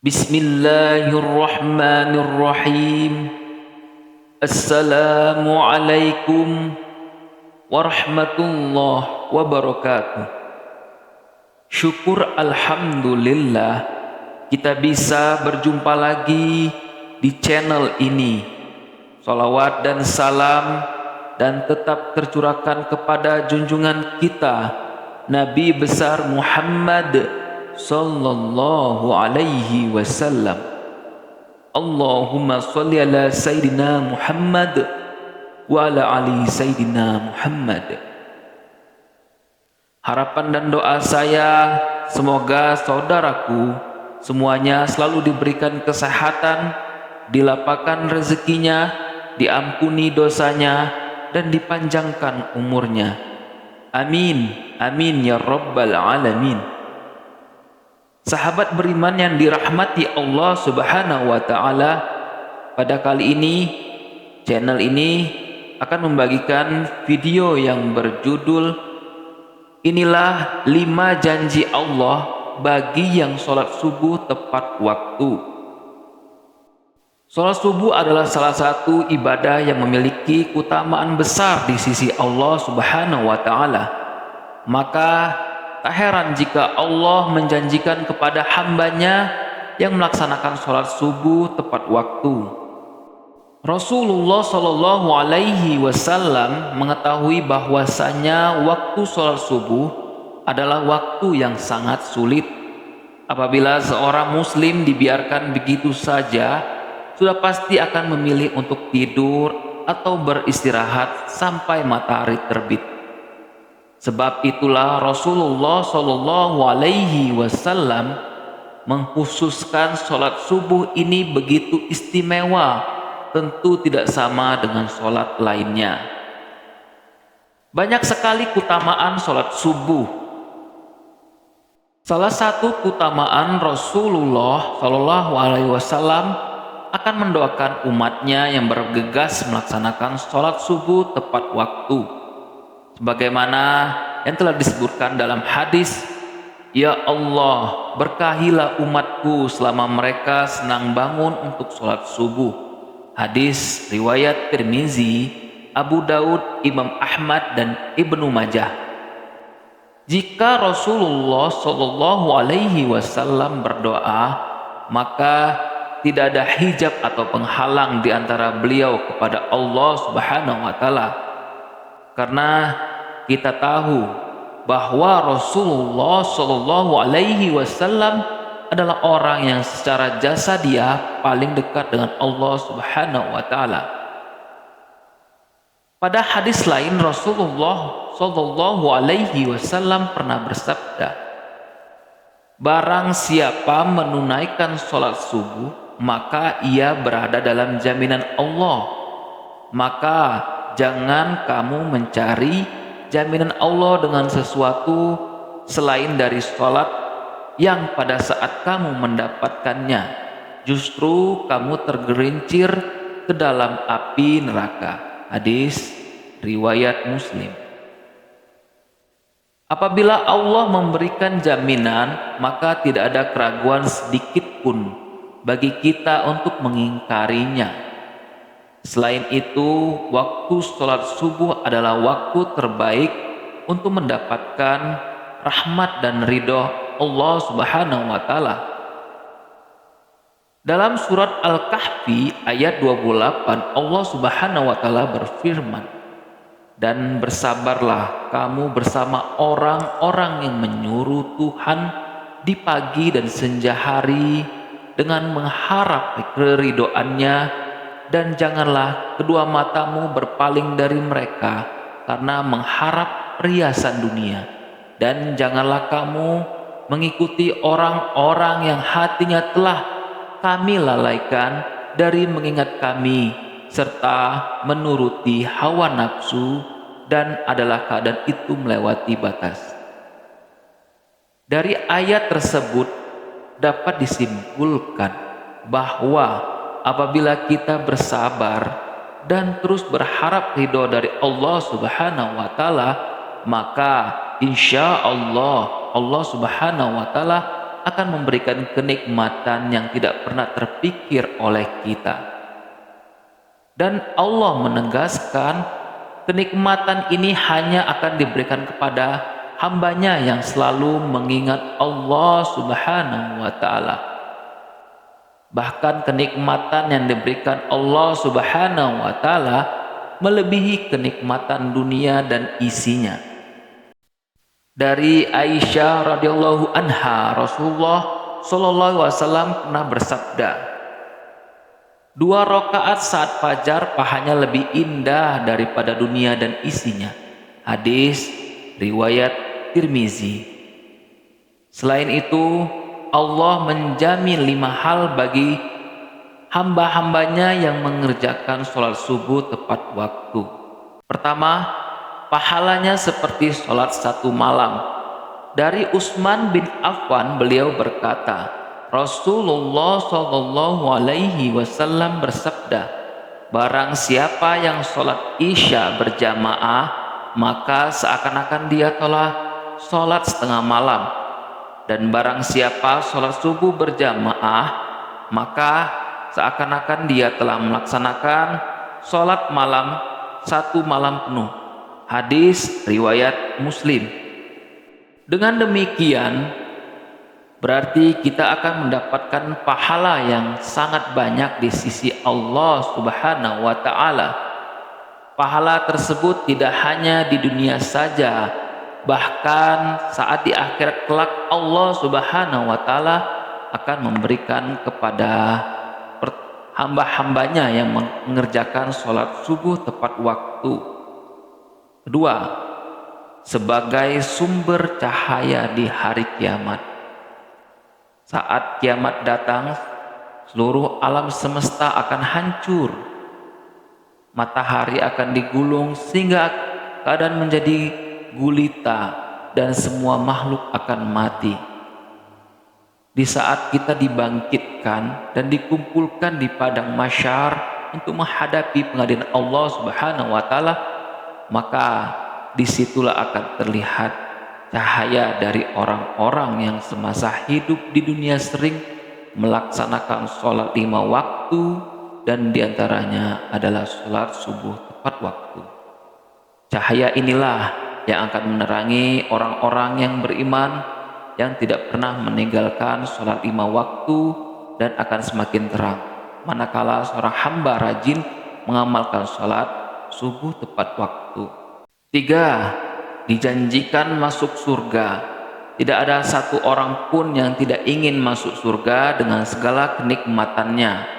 Bismillahirrahmanirrahim. Assalamualaikum warahmatullahi wabarakatuh. Syukur alhamdulillah kita bisa berjumpa lagi di channel ini. Salawat dan salam dan tetap tercurahkan kepada junjungan kita Nabi besar Muhammad sallallahu alaihi wasallam. Allahumma sholli ala Sayyidina Muhammad wa ala ali Sayyidina Muhammad. Harapan dan doa saya, semoga saudaraku semuanya selalu diberikan kesehatan, dilapangkan rezekinya, diampuni dosanya, dan dipanjangkan umurnya. Amin, amin ya rabbal alamin. Sahabat beriman yang dirahmati Allah Subhanahu wa Ta'ala, pada kali ini channel ini akan membagikan video yang berjudul Inilah 5 janji Allah bagi yang sholat subuh tepat waktu. Sholat subuh adalah salah satu ibadah yang memiliki keutamaan besar di sisi Allah Subhanahu wa Ta'ala. Maka tak heran jika Allah menjanjikan kepada hambanya yang melaksanakan sholat subuh tepat waktu. Rasulullah Shallallahu Alaihi Wasallam mengetahui bahwasanya waktu sholat subuh adalah waktu yang sangat sulit. Apabila seorang muslim dibiarkan begitu saja, sudah pasti akan memilih untuk tidur atau beristirahat sampai matahari terbit. Sebab itulah Rasulullah Shallallahu Alaihi Wasallam mengkhususkan sholat subuh ini begitu istimewa, tentu tidak sama dengan sholat lainnya. Banyak sekali keutamaan sholat subuh. Salah satu keutamaan Rasulullah Shallallahu Alaihi Wasallam akan mendoakan umatnya yang bergegas melaksanakan sholat subuh tepat waktu. Sebagaimana yang telah disebutkan dalam hadis, "Ya Allah, berkahilah umatku selama mereka senang bangun untuk sholat subuh." Hadis riwayat Tirmizi, Abu Daud, Imam Ahmad, dan Ibnu Majah. Jika Rasulullah Shallallahu Alaihi Wasallam berdoa, maka tidak ada hijab atau penghalang di antara beliau kepada Allah Subhanahu wa Ta'ala. Karena kita tahu bahwa Rasulullah Shallallahu Alaihi Wasallam adalah orang yang secara jasadiah paling dekat dengan Allah Subhanahu wa Ta'ala. Pada hadis lain Rasulullah Shallallahu Alaihi Wasallam pernah bersabda, "Barang siapa menunaikan sholat subuh, maka ia berada dalam jaminan Allah. Maka jangan kamu mencari jaminan Allah dengan sesuatu selain dari sholat yang pada saat kamu mendapatkannya, justru kamu tergerincir ke dalam api neraka." Hadis riwayat Muslim. Apabila Allah memberikan jaminan, maka tidak ada keraguan sedikit pun bagi kita untuk mengingkarinya. Selain itu, waktu sholat subuh adalah waktu terbaik untuk mendapatkan rahmat dan ridho Allah Subhanahu wa Ta'ala. Dalam surat Al-Kahfi ayat 28, Allah Subhanahu wa Ta'ala berfirman, "Dan bersabarlah kamu bersama orang-orang yang menyuruh Tuhan di pagi dan senja hari dengan mengharap keridhoannya, dan janganlah kedua matamu berpaling dari mereka karena mengharap perhiasan dunia, dan janganlah kamu mengikuti orang-orang yang hatinya telah kami lalaikan dari mengingat kami, serta menuruti hawa nafsu, dan adalah keadaan itu melewati batas." Dari ayat tersebut dapat disimpulkan bahwa apabila kita bersabar dan terus berharap ridho dari Allah Subhanahu wa Ta'ala, maka insya Allah Allah Subhanahu wa Ta'ala akan memberikan kenikmatan yang tidak pernah terpikir oleh kita. Dan Allah menegaskan kenikmatan ini hanya akan diberikan kepada hambanya yang selalu mengingat Allah Subhanahu wa Ta'ala. Bahkan kenikmatan yang diberikan Allah Subhanahu wa Ta'ala melebihi kenikmatan dunia dan isinya. Dari Aisyah radhiyallahu anha, Rasulullah sallallahu alaihi wasallam pernah bersabda, 2 rakaat saat fajar pahanya lebih indah daripada dunia dan isinya. Hadis riwayat Tirmizi. Selain itu, Allah menjamin 5 hal bagi hamba-hambanya yang mengerjakan sholat subuh tepat waktu. Pertama, pahalanya seperti sholat 1 malam. Dari Utsman bin Affan, beliau berkata, Rasulullah Shallallahu Alaihi Wasallam bersabda, barang siapa yang sholat isya berjamaah, maka seakan-akan dia telah sholat setengah malam. Dan barang siapa sholat subuh berjamaah, maka seakan-akan dia telah melaksanakan sholat malam 1 malam penuh. Hadis riwayat Muslim. Dengan demikian, berarti kita akan mendapatkan pahala yang sangat banyak di sisi Allah Subhanahu wa Ta'ala. Pahala tersebut tidak hanya di dunia saja, bahkan saat di akhirat kelak Allah Subhanahu wa Ta'ala akan memberikan kepada hamba-hambanya yang mengerjakan sholat subuh tepat waktu. Kedua, sebagai sumber cahaya di hari kiamat. Saat kiamat datang, seluruh alam semesta akan hancur. Matahari akan digulung sehingga keadaan menjadi gulita dan semua makhluk akan mati. Di saat kita dibangkitkan dan dikumpulkan di padang mahsyar untuk menghadapi pengadilan Allah Subhanahu wa Ta'ala, maka disitulah akan terlihat cahaya dari orang-orang yang semasa hidup di dunia sering melaksanakan sholat 5 waktu, dan diantaranya adalah sholat subuh tepat waktu. Cahaya inilah yang akan menerangi orang-orang yang beriman, yang tidak pernah meninggalkan sholat 5 waktu, dan akan semakin terang manakala seorang hamba rajin mengamalkan sholat subuh tepat waktu. 3. Dijanjikan masuk surga. Tidak ada satu orang pun yang tidak ingin masuk surga dengan segala kenikmatannya.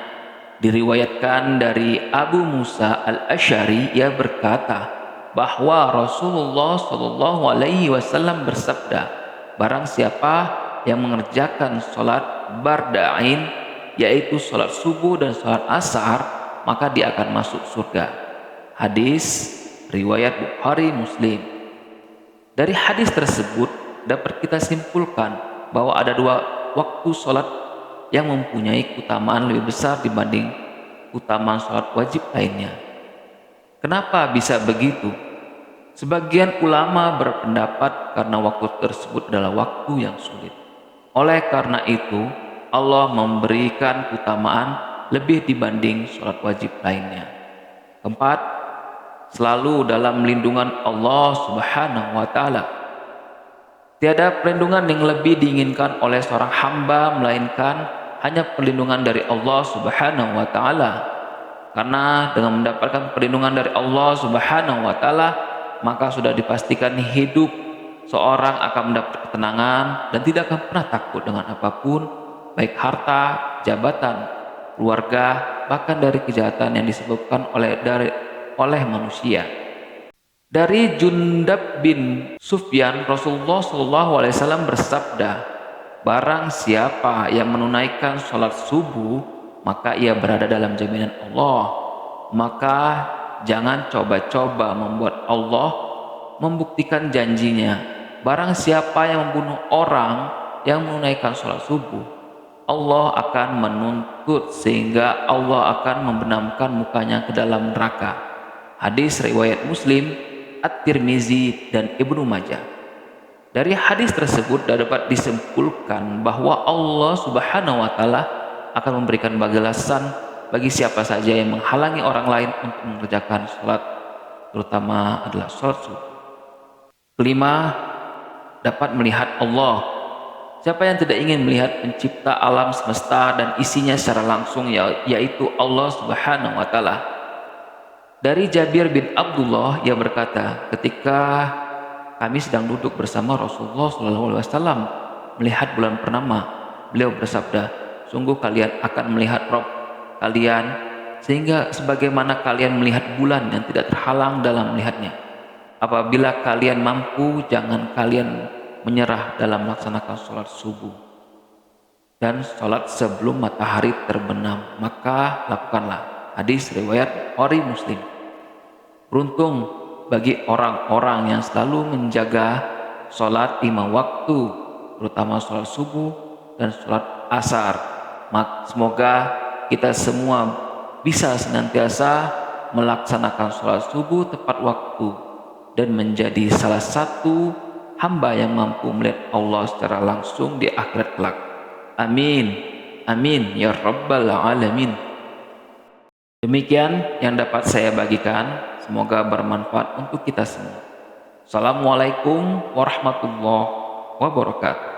Diriwayatkan dari Abu Musa al-Asy'ari, ia berkata bahwa Rasulullah Shallallahu Alaihi Wasallam bersabda, barang siapa yang mengerjakan sholat barda'in, yaitu sholat subuh dan sholat asar, maka dia akan masuk surga. Hadis riwayat Bukhari Muslim. Dari hadis tersebut dapat kita simpulkan bahwa ada 2 waktu sholat yang mempunyai keutamaan lebih besar dibanding keutamaan sholat wajib lainnya. Kenapa bisa begitu? Sebagian ulama berpendapat karena waktu tersebut adalah waktu yang sulit. Oleh karena itu, Allah memberikan keutamaan lebih dibanding sholat wajib lainnya. Keempat, selalu dalam lindungan Allah Subhanahu wa Ta'ala. Tiada perlindungan yang lebih diinginkan oleh seorang hamba melainkan hanya perlindungan dari Allah Subhanahu wa Ta'ala. Karena dengan mendapatkan perlindungan dari Allah Subhanahu wa Ta'ala, maka sudah dipastikan hidup seorang akan mendapat ketenangan dan tidak akan pernah takut dengan apapun, baik harta, jabatan, keluarga, bahkan dari kejahatan yang disebabkan oleh manusia. Dari Jundab bin Sufyan, Rasulullah SAW bersabda, barang siapa yang menunaikan sholat subuh, maka ia berada dalam jaminan Allah. Maka jangan coba-coba membuat Allah membuktikan janjinya. Barang siapa yang membunuh orang yang menunaikan sholat subuh, Allah akan menuntut sehingga Allah akan membenamkan mukanya ke dalam neraka. Hadis riwayat Muslim, At-Tirmizi, dan Ibnu Majah. Dari hadis tersebut dapat disimpulkan bahwa Allah Subhanahu wa taala akan memberikan balasan bagi siapa saja yang menghalangi orang lain untuk mengerjakan sholat, terutama adalah sholat subuh. Kelima, dapat melihat Allah. Siapa yang tidak ingin melihat pencipta alam semesta dan isinya secara langsung, yaitu Allah Subhanahu wa taala. Dari Jabir bin Abdullah, ia berkata, ketika kami sedang duduk bersama Rasulullah SAW melihat bulan purnama, beliau bersabda, sungguh kalian akan melihat Rabb kalian, sehingga sebagaimana kalian melihat bulan yang tidak terhalang dalam melihatnya. Apabila kalian mampu, jangan kalian menyerah dalam melaksanakan sholat subuh dan sholat sebelum matahari terbenam, maka lakukanlah. Hadis riwayat Bukhari Muslim. Beruntung bagi orang-orang yang selalu menjaga sholat 5 waktu, terutama sholat subuh dan sholat asar. Semoga kita semua bisa senantiasa melaksanakan sholat subuh tepat waktu dan menjadi salah satu hamba yang mampu melihat Allah secara langsung di akhirat kelak. Amin. Amin ya rabbal alamin. Demikian yang dapat saya bagikan. Semoga bermanfaat untuk kita semua. Assalamualaikum warahmatullahi wabarakatuh.